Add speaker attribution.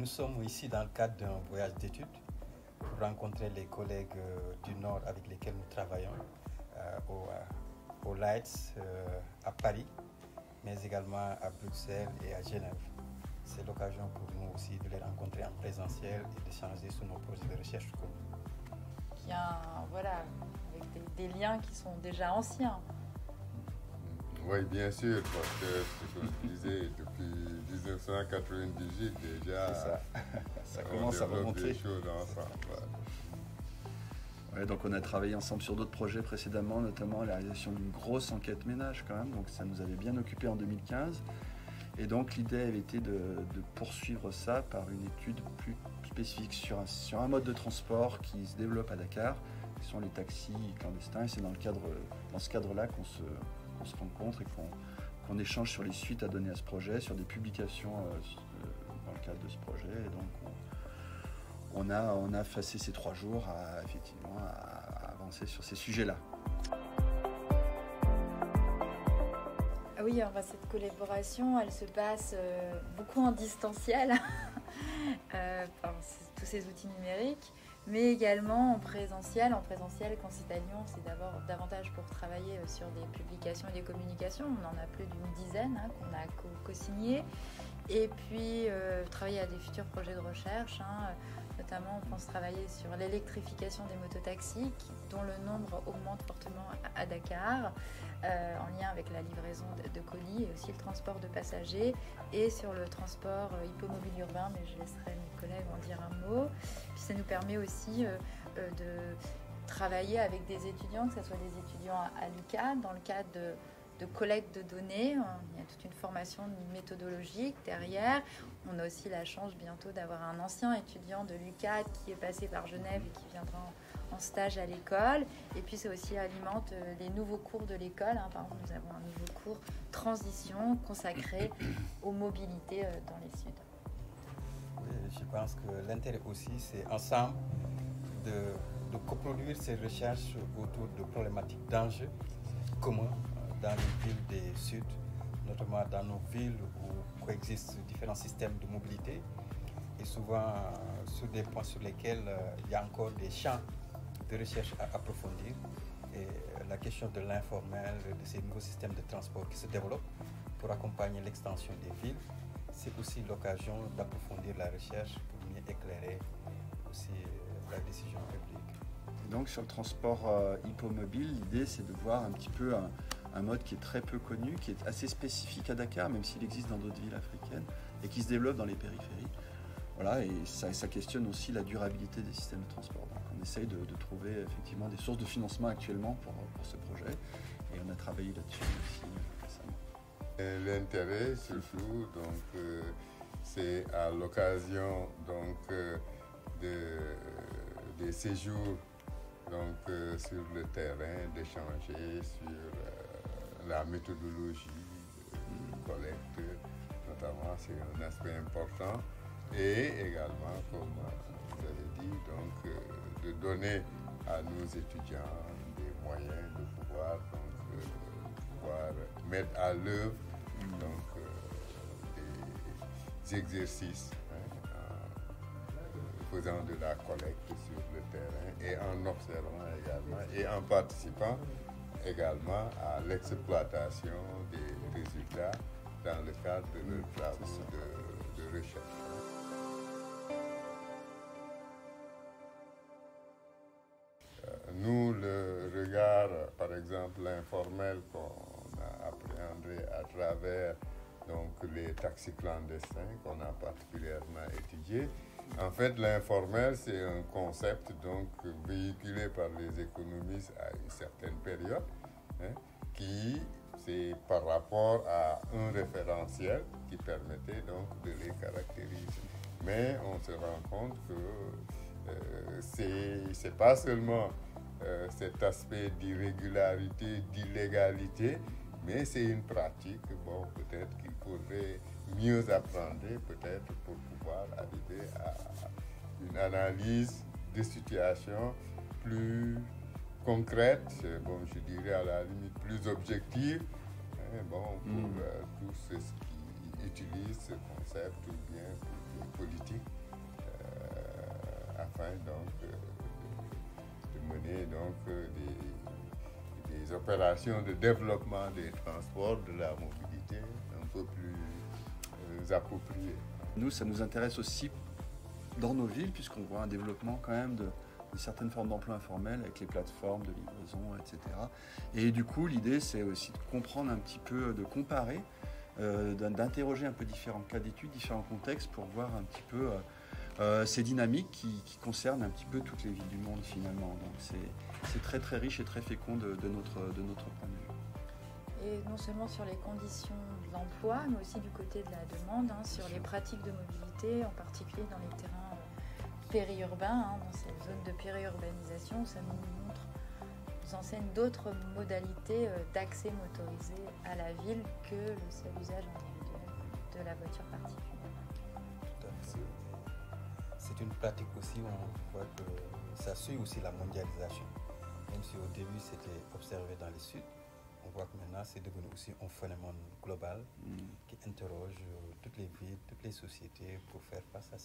Speaker 1: nous sommes ici dans le cadre d'un voyage d'études pour rencontrer les collègues du Nord avec lesquels nous travaillons au Lights à Paris, mais également à Bruxelles et à Genève. C'est l'occasion pour nous aussi de les rencontrer en présentiel et d'échanger sur nos projets de recherche communs.
Speaker 2: Bien, voilà, avec des liens qui sont déjà anciens.
Speaker 3: Oui, bien sûr, parce que ce que je disais, depuis 1998 déjà,
Speaker 4: ça commence à remonter.
Speaker 3: Des choses ensemble.
Speaker 4: Ouais, donc on a travaillé ensemble sur d'autres projets précédemment, notamment la réalisation d'une grosse enquête ménage quand même, donc ça nous avait bien occupé en 2015. Et donc l'idée avait été de poursuivre ça par une étude plus spécifique sur un mode de transport qui se développe à Dakar, qui sont les taxis clandestins. Et c'est dans ce cadre-là qu'on se rencontre et qu'on échange sur les suites à donner à ce projet, sur des publications dans le cadre de ce projet. Et donc on a passé ces 3 jours à avancer sur ces sujets-là.
Speaker 2: Oui, cette collaboration, elle se passe beaucoup en distanciel par tous ces outils numériques, mais également en présentiel. En présentiel, quand c'est à Lyon, c'est d'abord davantage pour travailler sur des publications et des communications. On en a plus d'une dizaine qu'on a co-signées. Et puis, travailler à des futurs projets de recherche. Notamment, on pense travailler sur l'électrification des mototaxis, dont le nombre augmente fortement à Dakar, en lien avec la livraison de colis et aussi le transport de passagers, et sur le transport hippomobile urbain, mais je laisserai mes collègues en dire un mot. Puis ça nous permet aussi de travailler avec des étudiants, que ce soit des étudiants à l'UQAD, dans le cadre de collecte de données. Il y a toute une formation méthodologique derrière. On a aussi la chance bientôt d'avoir un ancien étudiant de l'UQAD qui est passé par Genève et qui viendra en stage à l'école. Et puis ça aussi alimente les nouveaux cours de l'école. Par exemple, nous avons un nouveau cours transition consacré aux mobilités dans les Suds.
Speaker 1: Oui, je pense que l'intérêt aussi, c'est ensemble de coproduire ces recherches autour de problématiques d'enjeux communs dans les villes des Suds, notamment dans nos villes où coexistent différents systèmes de mobilité et souvent sur des points sur lesquels il y a encore des champs de recherche à approfondir. Et la question de l'informel, de ces nouveaux systèmes de transport qui se développent pour accompagner l'extension des villes, c'est aussi l'occasion d'approfondir la recherche pour mieux éclairer aussi la décision publique.
Speaker 4: Et donc sur le transport hippomobile, l'idée c'est de voir un petit peu un mode qui est très peu connu, qui est assez spécifique à Dakar, même s'il existe dans d'autres villes africaines, et qui se développe dans les périphéries. Voilà, et ça questionne aussi la durabilité des systèmes de transport. Donc on essaye de trouver effectivement des sources de financement actuellement pour ce projet, et on a travaillé là-dessus aussi récemment.
Speaker 3: L'intérêt surtout, donc, c'est à l'occasion des séjours sur le terrain, d'échanger sur la méthodologie de collecte, notamment, c'est un aspect important. Et également, comme vous avez dit, de donner à nos étudiants des moyens de pouvoir mettre à l'œuvre des exercices en faisant de la collecte sur le terrain et en observant également et en participant également à l'exploitation des résultats dans le cadre de leurs travaux de recherche. Nous, le regard, par exemple, l'informel qu'on a appréhendé à travers les taxis clandestins qu'on a particulièrement étudiés. En fait, l'informel, c'est un concept véhiculé par les économistes à une certaine période, qui c'est par rapport à un référentiel qui permettait de les caractériser. Mais on se rend compte que c'est pas seulement cet aspect d'irrégularité, d'illégalité, mais c'est une pratique, peut-être qu'il faudrait mieux apprendre, peut-être pour pouvoir arriver à une analyse de situation plus concrète, je dirais à la limite plus objective, pour tous ceux qui utilisent ce concept ou bien pour les politiques. afin donc de mener donc des opérations de développement des transports, de la mobilité un peu plus appropriées.
Speaker 4: Nous, ça nous intéresse aussi dans nos villes, puisqu'on voit un développement quand même de certaines formes d'emploi informel avec les plateformes de livraison, etc. Et du coup, l'idée, c'est aussi de comprendre un petit peu, de comparer, d'interroger un peu différents cas d'études, différents contextes pour voir un petit peu ces dynamiques qui concernent un petit peu toutes les villes du monde finalement. Donc c'est très très riche et très fécond de notre point de vue.
Speaker 2: Et non seulement sur les conditions de l'emploi, mais aussi du côté de la demande, sur les pratiques de mobilité, en particulier dans les terrains périurbains, dans ces zones de périurbanisation. Ça nous enseigne d'autres modalités d'accès motorisé à la ville que le seul usage individuel de la voiture particulière.
Speaker 1: Tout à fait. C'est une pratique aussi où on voit que ça suit aussi la mondialisation. Même si au début c'était observé dans les Sud, on voit que maintenant c'est devenu aussi un phénomène global qui interroge toutes les villes, toutes les sociétés pour faire face à